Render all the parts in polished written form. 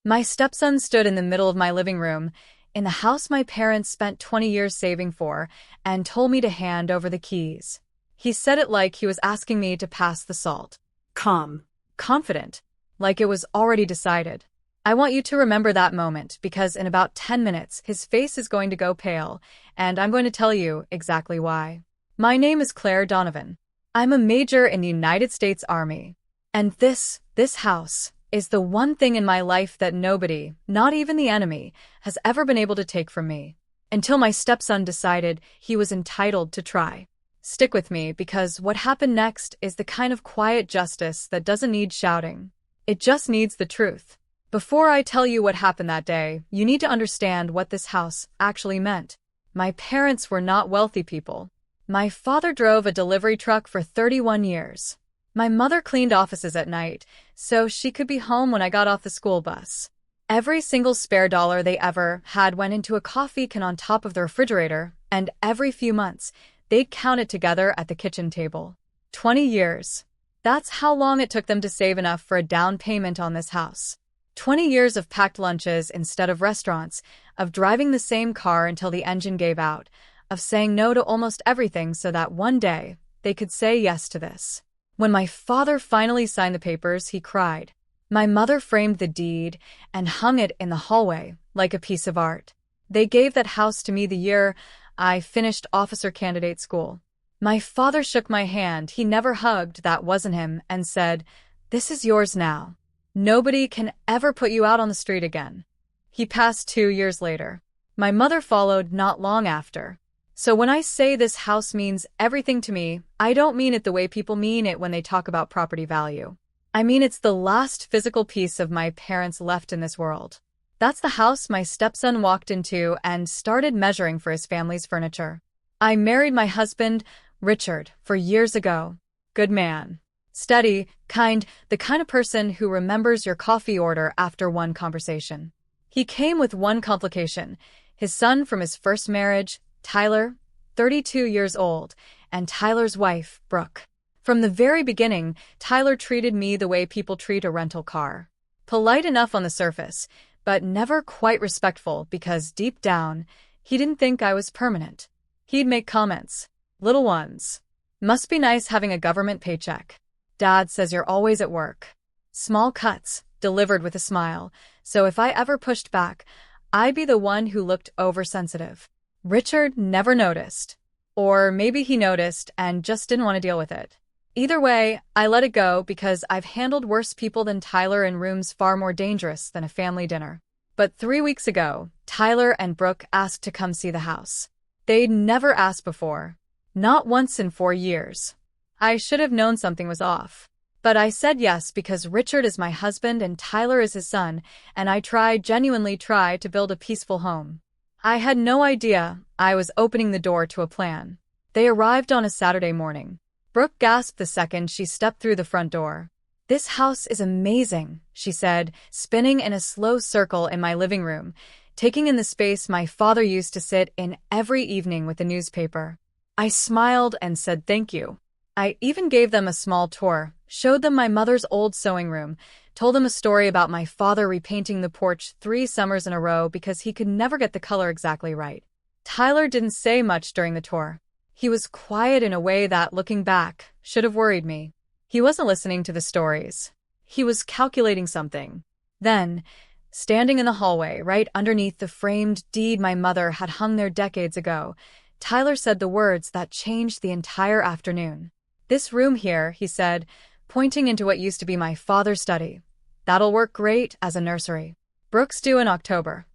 My stepson stood in the middle of my living room, in the house my parents spent 20 years saving for, and told me to hand over the keys. He said it like he was asking me to pass the salt. Calm. Confident. Like it was already decided. I want you to remember that moment, because in about 10 minutes, his face is going to go pale, and I'm going to tell you exactly why. My name is Claire Donovan. I'm a major in the United States Army. And this house, is the one thing in my life that nobody, not even the enemy, has ever been able to take from me. Until my stepson decided he was entitled to try. Stick with me, because what happened next is the kind of quiet justice that doesn't need shouting. It just needs the truth. Before I tell you what happened that day, you need to understand what this house actually meant. My parents were not wealthy people. My father drove a delivery truck for 31 years. My mother cleaned offices at night, so she could be home when I got off the school bus. Every single spare dollar they ever had went into a coffee can on top of the refrigerator, and every few months, they'd count it together at the kitchen table. 20 years. That's how long it took them to save enough for a down payment on this house. 20 years of packed lunches instead of restaurants, of driving the same car until the engine gave out, of saying no to almost everything so that one day, they could say yes to this. When my father finally signed the papers, he cried. My mother framed the deed and hung it in the hallway like a piece of art. They gave that house to me the year I finished officer candidate school. My father shook my hand, he never hugged, that wasn't him, and said, "This is yours now. Nobody can ever put you out on the street again." He passed 2 years later. My mother followed not long after. So when I say this house means everything to me, I don't mean it the way people mean it when they talk about property value. I mean it's the last physical piece of my parents left in this world. That's the house my stepson walked into and started measuring for his family's furniture. I married my husband, Richard, 4 years ago. Good man. Steady, kind, the kind of person who remembers your coffee order after one conversation. He came with one complication: his son from his first marriage, Tyler, 32 years old, and Tyler's wife, Brooke. From the very beginning, Tyler treated me the way people treat a rental car. Polite enough on the surface, but never quite respectful because deep down, he didn't think I was permanent. He'd make comments. Little ones. Must be nice having a government paycheck. Dad says you're always at work. Small cuts, delivered with a smile, so if I ever pushed back, I'd be the one who looked oversensitive. Richard never noticed. Or maybe he noticed and just didn't want to deal with it. Either way, I let it go because I've handled worse people than Tyler in rooms far more dangerous than a family dinner. But 3 weeks ago, Tyler and Brooke asked to come see the house. They'd never asked before. Not once in 4 years. I should have known something was off. But I said yes because Richard is my husband and Tyler is his son, and I genuinely tried to build a peaceful home. I had no idea I was opening the door to a plan. They arrived on a Saturday morning. Brooke gasped the second she stepped through the front door. "This house is amazing," she said, spinning in a slow circle in my living room, taking in the space my father used to sit in every evening with the newspaper. I smiled and said thank you. I even gave them a small tour, showed them my mother's old sewing room, told them a story about my father repainting the porch 3 summers in a row because he could never get the color exactly right. Tyler didn't say much during the tour. He was quiet in a way that, looking back, should have worried me. He wasn't listening to the stories. He was calculating something. Then, standing in the hallway right underneath the framed deed my mother had hung there decades ago, Tyler said the words that changed the entire afternoon. "This room here," he said, pointing into what used to be my father's study. "That'll work great as a nursery. Brooke's due in October."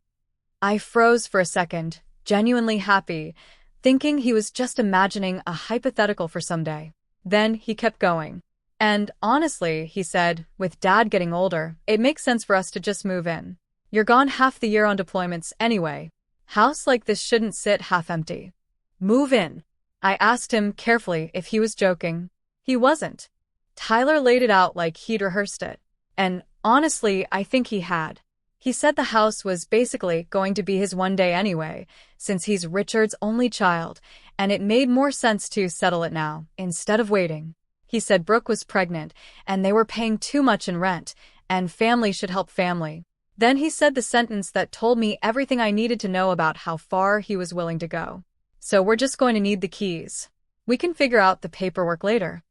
I froze for a second, genuinely happy, thinking he was just imagining a hypothetical for someday. Then he kept going. "And honestly," he said, "with Dad getting older, it makes sense for us to just move in. You're gone half the year on deployments anyway. House like this shouldn't sit half empty." "Move in?" I asked him carefully if he was joking. He wasn't. Tyler laid it out like he'd rehearsed it. And honestly, I think he had. He said the house was basically going to be his one day anyway, since he's Richard's only child, and it made more sense to settle it now, instead of waiting. He said Brooke was pregnant, and they were paying too much in rent, and family should help family. Then he said the sentence that told me everything I needed to know about how far he was willing to go. So we're just going to need the keys. We can figure out the paperwork later.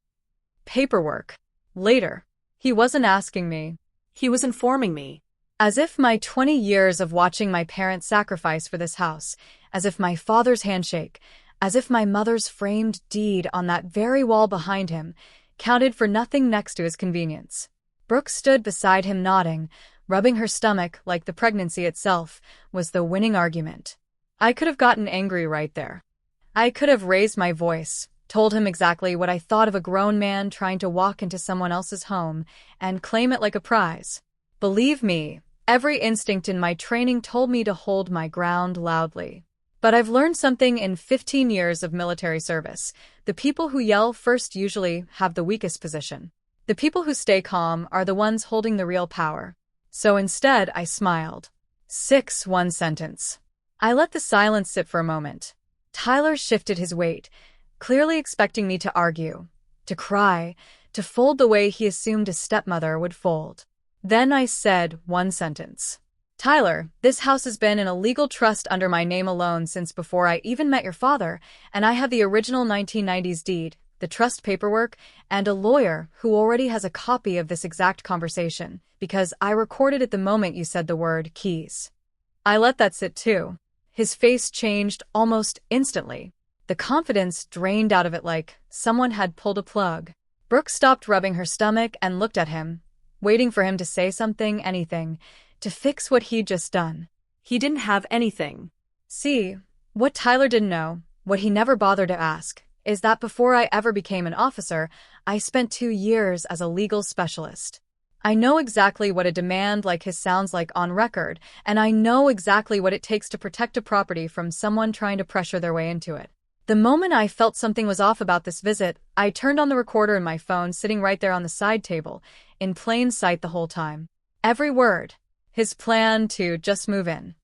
Paperwork. Later. He wasn't asking me. He was informing me. As if my 20 years of watching my parents sacrifice for this house, as if my father's handshake, as if my mother's framed deed on that very wall behind him, counted for nothing next to his convenience. Brooke stood beside him nodding, rubbing her stomach like the pregnancy itself was the winning argument. I could have gotten angry right there. I could have raised my voice, told him exactly what I thought of a grown man trying to walk into someone else's home and claim it like a prize. Believe me, every instinct in my training told me to hold my ground loudly. But I've learned something in 15 years of military service. The people who yell first usually have the weakest position. The people who stay calm are the ones holding the real power. So instead, I smiled. 1 sentence. I let the silence sit for a moment. Tyler shifted his weight, clearly expecting me to argue, to cry, to fold the way he assumed a stepmother would fold. Then I said 1 sentence. Tyler, this house has been in a legal trust under my name alone since before I even met your father, and I have the original 1990s deed, the trust paperwork, and a lawyer who already has a copy of this exact conversation, because I recorded it the moment you said the word keys. I let that sit too. His face changed almost instantly. The confidence drained out of it like someone had pulled a plug. Brooke stopped rubbing her stomach and looked at him, waiting for him to say something, anything, to fix what he'd just done. He didn't have anything. See, what Tyler didn't know, what he never bothered to ask, is that before I ever became an officer, I spent 2 years as a legal specialist. I know exactly what a demand like his sounds like on record, and I know exactly what it takes to protect a property from someone trying to pressure their way into it. The moment I felt something was off about this visit, I turned on the recorder in my phone sitting right there on the side table, in plain sight the whole time. Every word. His plan to just move in.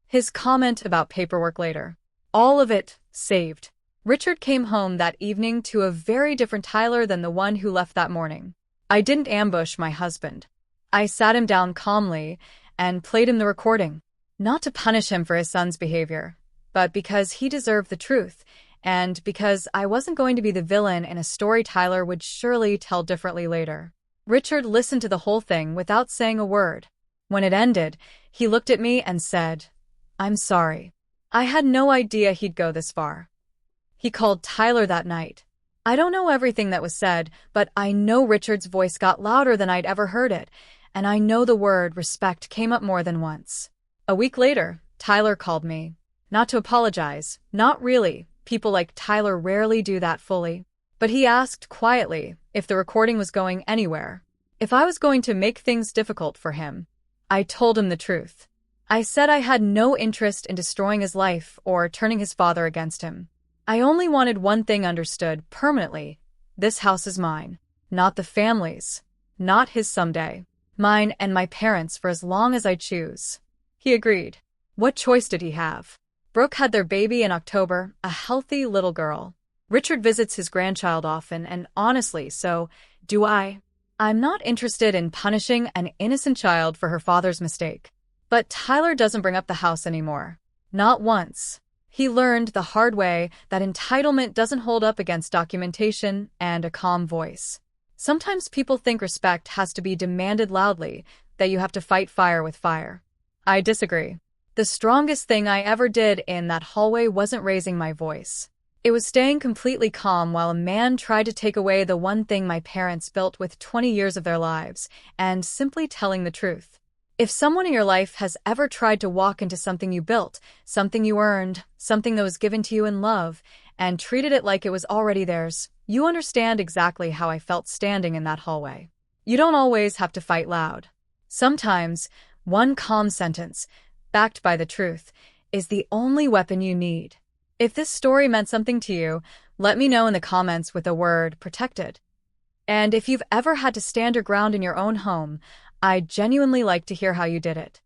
His comment about paperwork later. All of it saved. Richard came home that evening to a very different Tyler than the one who left that morning. I didn't ambush my husband. I sat him down calmly and played him the recording. Not to punish him for his son's behavior, but because he deserved the truth, and because I wasn't going to be the villain in a story Tyler would surely tell differently later. Richard listened to the whole thing without saying a word. When it ended, he looked at me and said, "I'm sorry. I had no idea he'd go this far." He called Tyler that night. I don't know everything that was said, but I know Richard's voice got louder than I'd ever heard it, and I know the word respect came up more than once. A week later, Tyler called me. Not to apologize, not really. People like Tyler rarely do that fully. But he asked quietly if the recording was going anywhere, if I was going to make things difficult for him. I told him the truth. I said I had no interest in destroying his life or turning his father against him. I only wanted one thing understood permanently. This house is mine, not the family's, not his someday. Mine and my parents for as long as I choose. He agreed. What choice did he have? Brooke had their baby in October, a healthy little girl. Richard visits his grandchild often, and honestly, so do I. I'm not interested in punishing an innocent child for her father's mistake. But Tyler doesn't bring up the house anymore. Not once. He learned the hard way that entitlement doesn't hold up against documentation and a calm voice. Sometimes people think respect has to be demanded loudly, that you have to fight fire with fire. I disagree. The strongest thing I ever did in that hallway wasn't raising my voice. It was staying completely calm while a man tried to take away the one thing my parents built with 20 years of their lives, and simply telling the truth. If someone in your life has ever tried to walk into something you built, something you earned, something that was given to you in love, and treated it like it was already theirs, you understand exactly how I felt standing in that hallway. You don't always have to fight loud. Sometimes, one calm sentence, backed by the truth, is the only weapon you need. If this story meant something to you, let me know in the comments with the word protected. And if you've ever had to stand your ground in your own home, I'd genuinely like to hear how you did it.